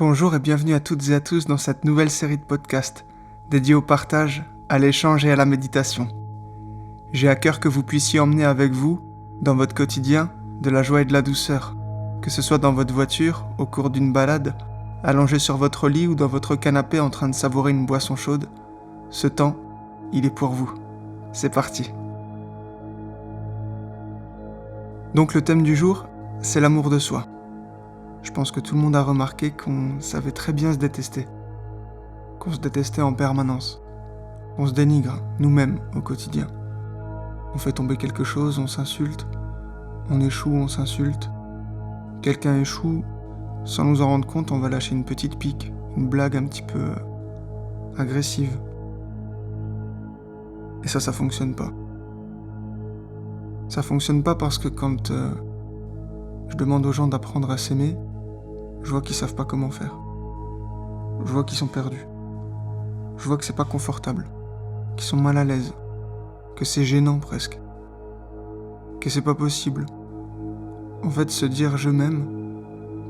Bonjour et bienvenue à toutes et à tous dans cette nouvelle série de podcasts dédiée au partage, à l'échange et à la méditation. J'ai à cœur que vous puissiez emmener avec vous, dans votre quotidien, de la joie et de la douceur, que ce soit dans votre voiture, au cours d'une balade, allongé sur votre lit ou dans votre canapé en train de savourer une boisson chaude. Ce temps, il est pour vous. C'est parti. Donc le thème du jour, c'est l'amour de soi. Je pense que tout le monde a remarqué qu'on savait très bien se détester. Qu'on se détestait en permanence. On se dénigre, nous-mêmes, au quotidien. On fait tomber quelque chose, on s'insulte. On échoue, on s'insulte. Quelqu'un échoue, sans nous en rendre compte, on va lâcher une petite pique, une blague un petit peu agressive. Et ça fonctionne pas. Ça fonctionne pas parce que quand je demande aux gens d'apprendre à s'aimer, je vois qu'ils savent pas comment faire. Je vois qu'ils sont perdus. Je vois que c'est pas confortable, qu'ils sont mal à l'aise, que c'est gênant presque, que c'est pas possible. En fait, se dire je m'aime,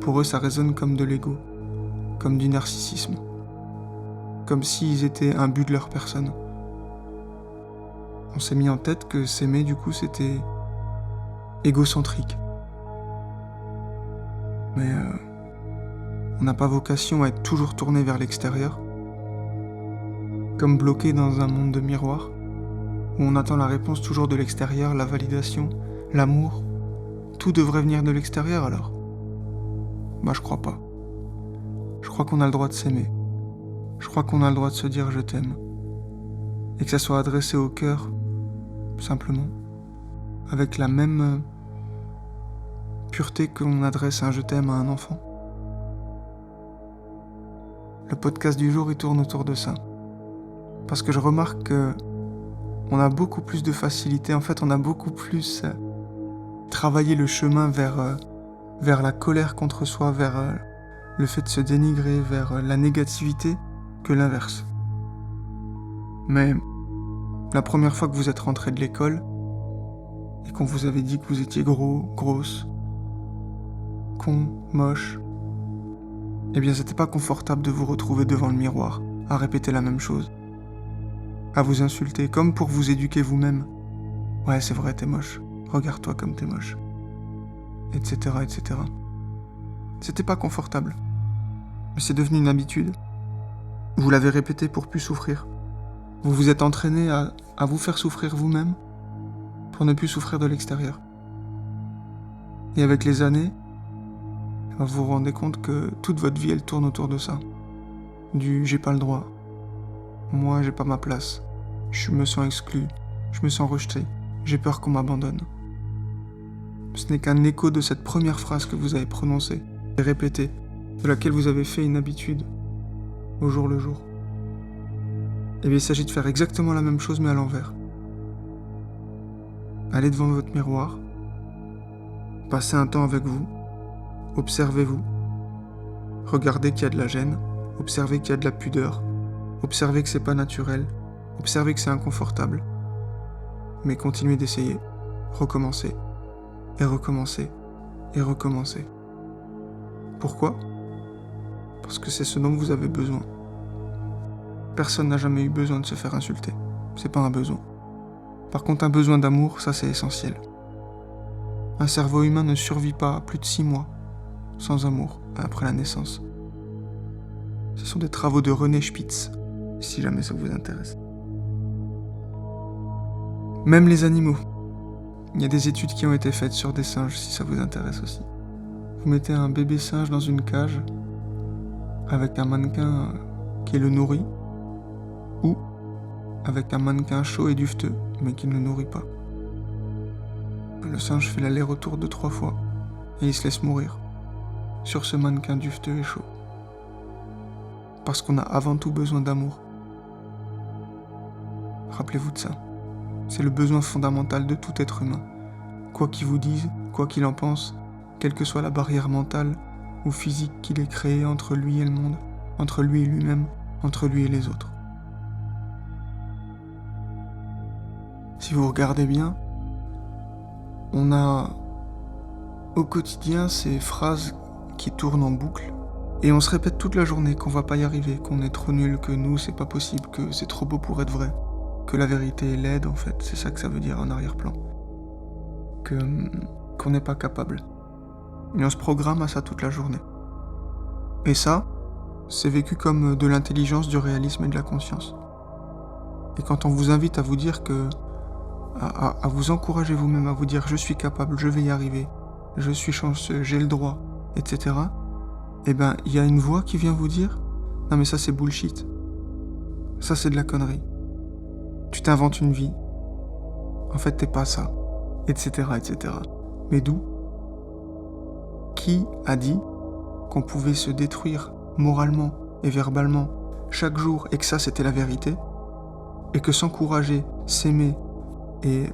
pour eux ça résonne comme de l'ego, comme du narcissisme, comme s'ils étaient un but de leur personne. On s'est mis en tête que s'aimer du coup c'était égocentrique. Mais on n'a pas vocation à être toujours tourné vers l'extérieur, comme bloqué dans un monde de miroirs, où on attend la réponse toujours de l'extérieur, la validation, l'amour. Tout devrait venir de l'extérieur alors. Bah je crois pas. Je crois qu'on a le droit de s'aimer. Je crois qu'on a le droit de se dire je t'aime. Et que ça soit adressé au cœur, simplement, avec la même pureté qu'on adresse un je t'aime à un enfant. Le podcast du jour, il tourne autour de ça. Parce que je remarque que on a beaucoup plus de facilité, en fait on a beaucoup plus travaillé le chemin vers la colère contre soi, vers le fait de se dénigrer, vers la négativité, que l'inverse. Mais la première fois que vous êtes rentré de l'école, et qu'on vous avait dit que vous étiez gros, grosse, con, moche, eh bien c'était pas confortable de vous retrouver devant le miroir, à répéter la même chose, à vous insulter, comme pour vous éduquer vous-même. Ouais, c'est vrai, t'es moche, regarde-toi comme t'es moche, etc., etc. C'était pas confortable, mais c'est devenu une habitude. Vous l'avez répété pour plus souffrir. Vous vous êtes entraîné à vous faire souffrir vous-même, pour ne plus souffrir de l'extérieur. Et avec les années, vous vous rendez compte que toute votre vie, elle tourne autour de ça. Du « j'ai pas le droit »,« moi, j'ai pas ma place »,« je me sens exclu »,« je me sens rejeté »,« j'ai peur qu'on m'abandonne ». Ce n'est qu'un écho de cette première phrase que vous avez prononcée et répétée, de laquelle vous avez fait une habitude, au jour le jour. Et bien il s'agit de faire exactement la même chose mais à l'envers. Allez devant votre miroir, passez un temps avec vous, observez-vous, regardez qu'il y a de la gêne, observez qu'il y a de la pudeur, observez que c'est pas naturel, observez que c'est inconfortable, mais continuez d'essayer, recommencez, et recommencez, et recommencez. Pourquoi ? Parce que c'est ce dont vous avez besoin. Personne n'a jamais eu besoin de se faire insulter, c'est pas un besoin. Par contre, un besoin d'amour, ça c'est essentiel. Un cerveau humain ne survit pas plus de 6 mois sans amour après la naissance. Ce sont des travaux de René Spitz, si jamais ça vous intéresse. Même les animaux. Il y a des études qui ont été faites sur des singes, si ça vous intéresse aussi. Vous mettez un bébé singe dans une cage, avec un mannequin qui le nourrit, ou avec un mannequin chaud et dufteux, mais qui ne le nourrit pas. Le singe fait l'aller-retour 2-3 fois, et il se laisse mourir, sur ce mannequin dufteux et chaud. Parce qu'on a avant tout besoin d'amour. Rappelez-vous de ça. C'est le besoin fondamental de tout être humain. Quoi qu'il vous dise, quoi qu'il en pense, quelle que soit la barrière mentale ou physique qu'il ait créée entre lui et le monde, entre lui et lui-même, entre lui et les autres. Si vous regardez bien, on a au quotidien ces phrases qui tournent en boucle Et on se répète toute la journée qu'on va pas y arriver, qu'on est trop nul, que nous c'est pas possible, que c'est trop beau pour être vrai, que la vérité est laide en fait, c'est ça que ça veut dire en arrière-plan. Qu'on n'est pas capable. Et on se programme à ça toute la journée. Et ça, c'est vécu comme de l'intelligence, du réalisme et de la conscience. Et quand on vous invite à vous dire que... à vous encourager vous-même, à vous dire je suis capable, je vais y arriver, je suis chanceux, j'ai le droit, etc. Eh ben, il y a une voix qui vient vous dire non mais ça c'est bullshit. Ça c'est de la connerie. Tu t'inventes une vie. En fait t'es pas ça. Etc. etc. Mais d'où? Qui a dit qu'on pouvait se détruire moralement et verbalement chaque jour et que ça c'était la vérité? Et que s'encourager, s'aimer et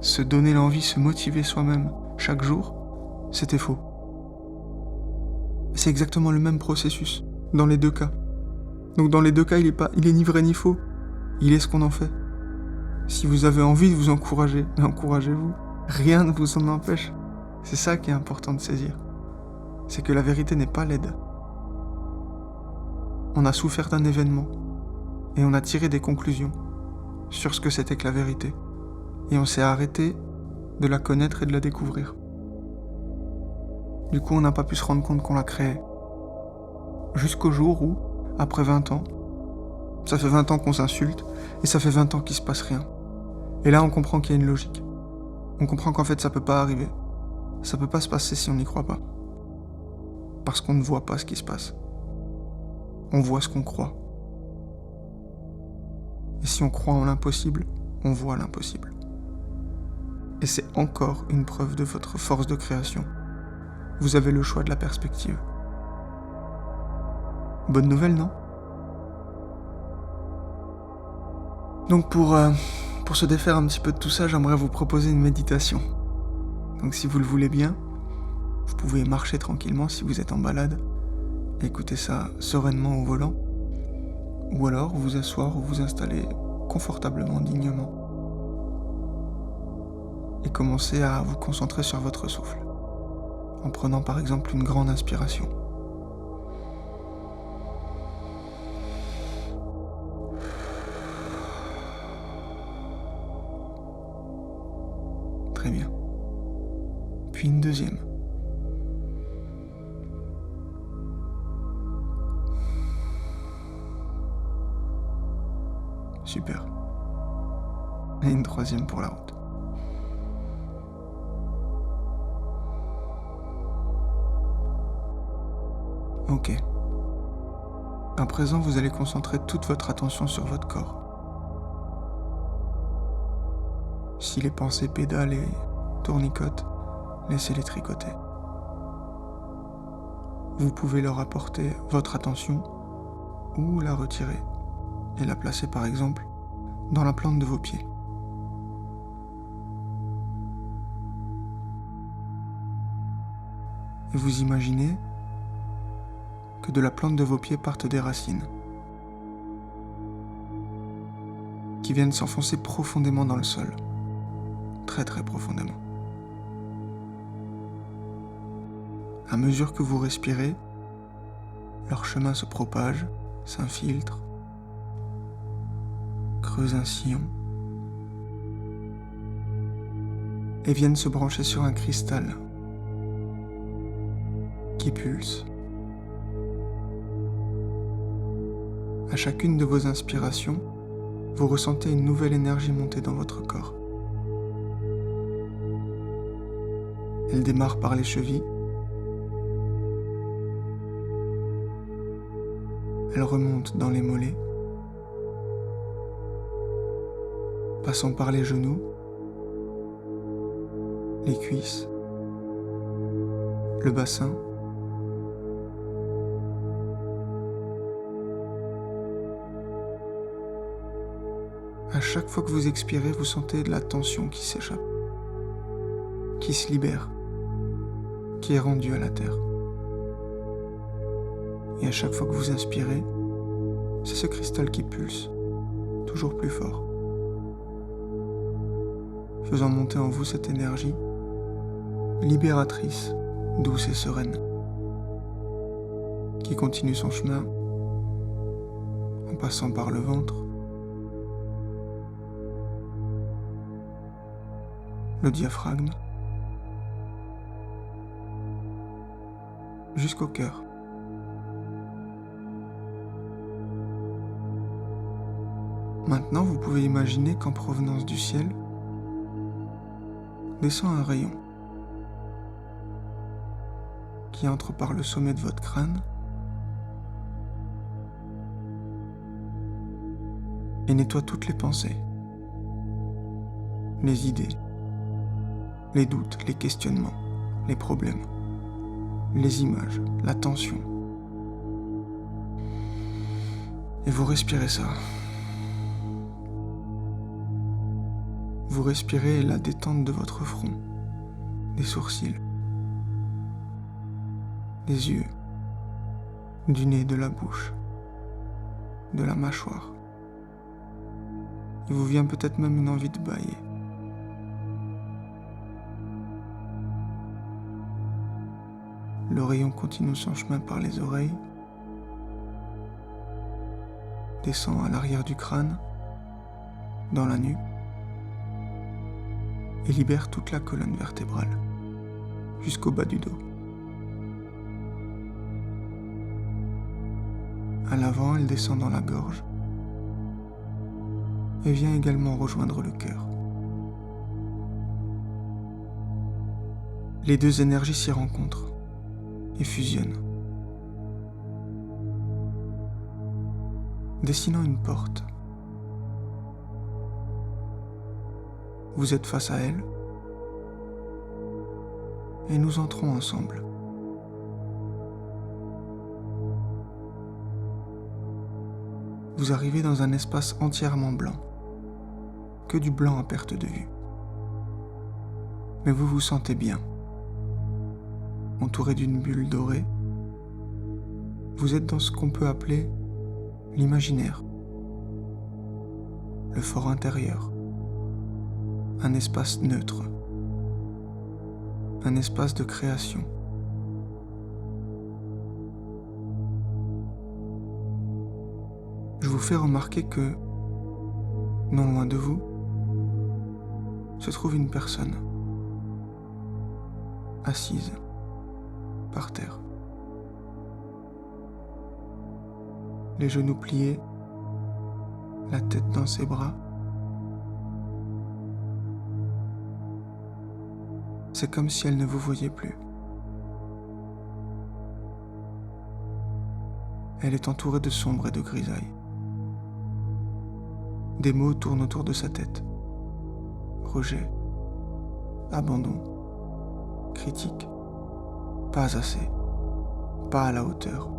se donner l'envie, se motiver soi-même chaque jour, c'était faux. C'est exactement le même processus, dans les deux cas. Donc dans les deux cas, il est ni vrai ni faux. Il est ce qu'on en fait. Si vous avez envie de vous encourager, encouragez-vous. Rien ne vous en empêche. C'est ça qui est important de saisir. C'est que la vérité n'est pas laide. On a souffert d'un événement, et on a tiré des conclusions sur ce que c'était que la vérité. Et on s'est arrêté de la connaître et de la découvrir. Du coup, on n'a pas pu se rendre compte qu'on la créait. Jusqu'au jour où, après 20 ans, ça fait 20 ans qu'on s'insulte, et ça fait 20 ans qu'il se passe rien. Et là, on comprend qu'il y a une logique. On comprend qu'en fait, ça peut pas arriver. Ça peut pas se passer si on n'y croit pas. Parce qu'on ne voit pas ce qui se passe. On voit ce qu'on croit. Et si on croit en l'impossible, on voit l'impossible. Et c'est encore une preuve de votre force de création. Vous avez le choix de la perspective. Bonne nouvelle, non? Donc pour se défaire un petit peu de tout ça, j'aimerais vous proposer une méditation. Donc si vous le voulez bien, vous pouvez marcher tranquillement si vous êtes en balade, et écouter ça sereinement au volant, ou alors vous asseoir ou vous installer confortablement, dignement, et commencer à vous concentrer sur votre souffle, en prenant par exemple une grande inspiration. Très bien. Puis une deuxième. Super. Et une troisième pour la route. Ok. À présent, vous allez concentrer toute votre attention sur votre corps. Si les pensées pédalent et tournicotent, laissez-les tricoter. Vous pouvez leur apporter votre attention ou la retirer et la placer par exemple dans la plante de vos pieds. Et vous imaginez que de la plante de vos pieds partent des racines qui viennent s'enfoncer profondément dans le sol, très très profondément. À mesure que vous respirez, leur chemin se propage, s'infiltre, creuse un sillon et viennent se brancher sur un cristal qui pulse. À chacune de vos inspirations, vous ressentez une nouvelle énergie monter dans votre corps. Elle démarre par les chevilles. Elle remonte dans les mollets, passant par les genoux, les cuisses, le bassin, à chaque fois que vous expirez, vous sentez de la tension qui s'échappe, qui se libère, qui est rendue à la terre. Et à chaque fois que vous inspirez, c'est ce cristal qui pulse, toujours plus fort, faisant monter en vous cette énergie libératrice, douce et sereine, qui continue son chemin en passant par le ventre, le diaphragme, jusqu'au cœur. Maintenant, vous pouvez imaginer qu'en provenance du ciel, descend un rayon qui entre par le sommet de votre crâne et nettoie toutes les pensées, les idées, les doutes, les questionnements, les problèmes, les images, la tension. Et vous respirez ça. Vous respirez la détente de votre front, des sourcils, des yeux, du nez, de la bouche, de la mâchoire. Il vous vient peut-être même une envie de bâiller. Le rayon continue son chemin par les oreilles, descend à l'arrière du crâne, dans la nuque, et libère toute la colonne vertébrale, jusqu'au bas du dos. À l'avant, elle descend dans la gorge et vient également rejoindre le cœur. Les deux énergies s'y rencontrent et fusionnent, dessinant une porte. Vous êtes face à elle et nous entrons ensemble. Vous arrivez dans un espace entièrement blanc, que du blanc à perte de vue. Mais vous vous sentez bien. Entouré d'une bulle dorée, vous êtes dans ce qu'on peut appeler l'imaginaire, le fort intérieur, un espace neutre, un espace de création. Je vous fais remarquer que, non loin de vous, se trouve une personne, assise, par terre. Les genoux pliés, la tête dans ses bras. C'est comme si elle ne vous voyait plus. Elle est entourée de sombre et de grisaille. Des mots tournent autour de sa tête. Rejet, abandon, critique, pas assez, pas à la hauteur.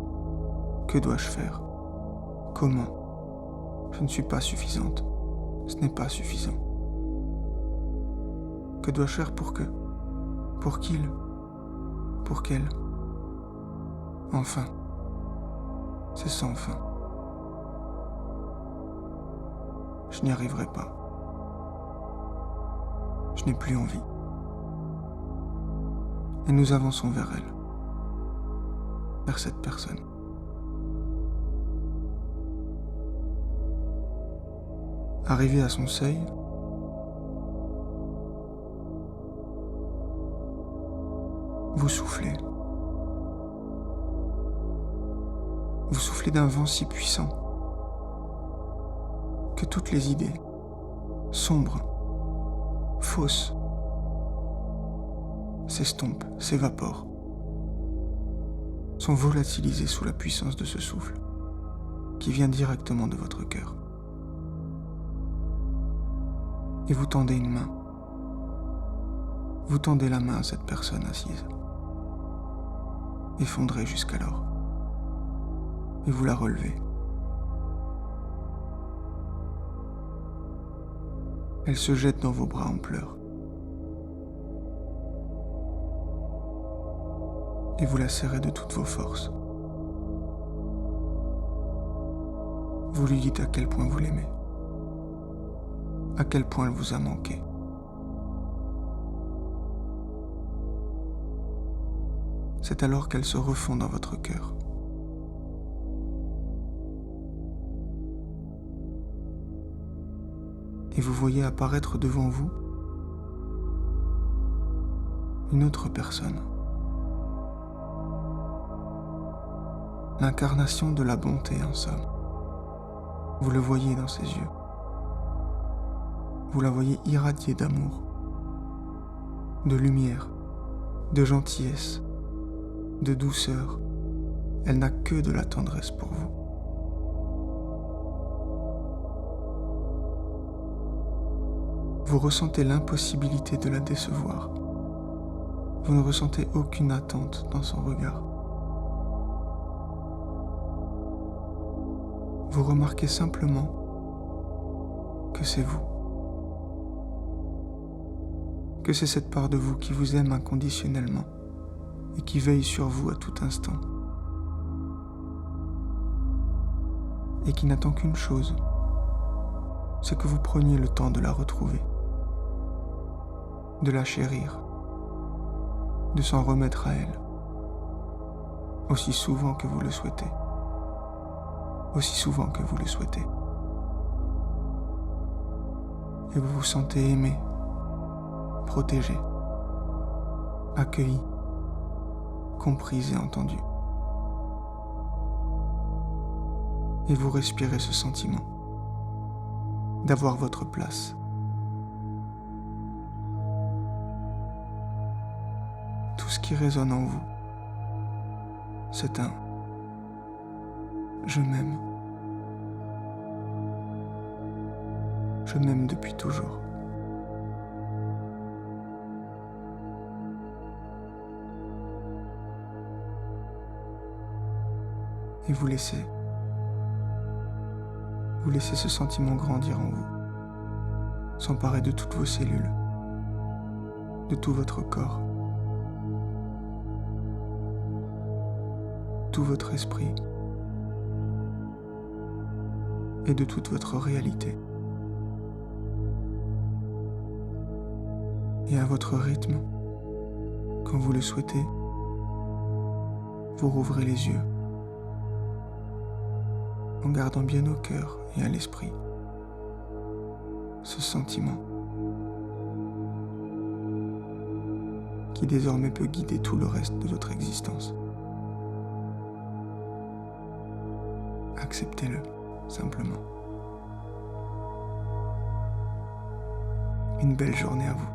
Que dois-je faire? Comment? Je ne suis pas suffisante. Ce n'est pas suffisant. Que dois-je faire pour que? Pour qu'il? Pour qu'elle? Enfin. C'est sans fin. Je n'y arriverai pas. Je n'ai plus envie. Et nous avançons vers elle, vers cette personne. Arrivé à son seuil, vous soufflez. Vous soufflez d'un vent si puissant que toutes les idées, sombres, fausses, s'estompent, s'évaporent, sont volatilisées sous la puissance de ce souffle qui vient directement de votre cœur. Et vous tendez une main. Vous tendez la main à cette personne assise, effondrée jusqu'alors, et vous la relevez. Elle se jette dans vos bras en pleurs. Et vous la serrez de toutes vos forces. Vous lui dites à quel point vous l'aimez, à quel point elle vous a manqué. C'est alors qu'elle se refond dans votre cœur, et vous voyez apparaître devant vous une autre personne. L'incarnation de la bonté en somme. Vous le voyez dans ses yeux. Vous la voyez irradier d'amour, de lumière, de gentillesse, de douceur. Elle n'a que de la tendresse pour vous. Vous ressentez l'impossibilité de la décevoir. Vous ne ressentez aucune attente dans son regard. Vous remarquez simplement que c'est vous. Que c'est cette part de vous qui vous aime inconditionnellement et qui veille sur vous à tout instant. Et qui n'attend qu'une chose, c'est que vous preniez le temps de la retrouver, de la chérir, de s'en remettre à elle, aussi souvent que vous le souhaitez. Aussi souvent que vous le souhaitez. Et vous vous sentez aimé, protégé, accueilli, compris et entendu. Et vous respirez ce sentiment d'avoir votre place. Tout ce qui résonne en vous, c'est un « je m'aime ». Je m'aime depuis toujours. Et vous laissez ce sentiment grandir en vous, s'emparer de toutes vos cellules, de tout votre corps, tout votre esprit et de toute votre réalité. Et à votre rythme, quand vous le souhaitez, vous rouvrez les yeux, en gardant bien au cœur et à l'esprit ce sentiment qui désormais peut guider tout le reste de votre existence. Acceptez-le, simplement. Une belle journée à vous.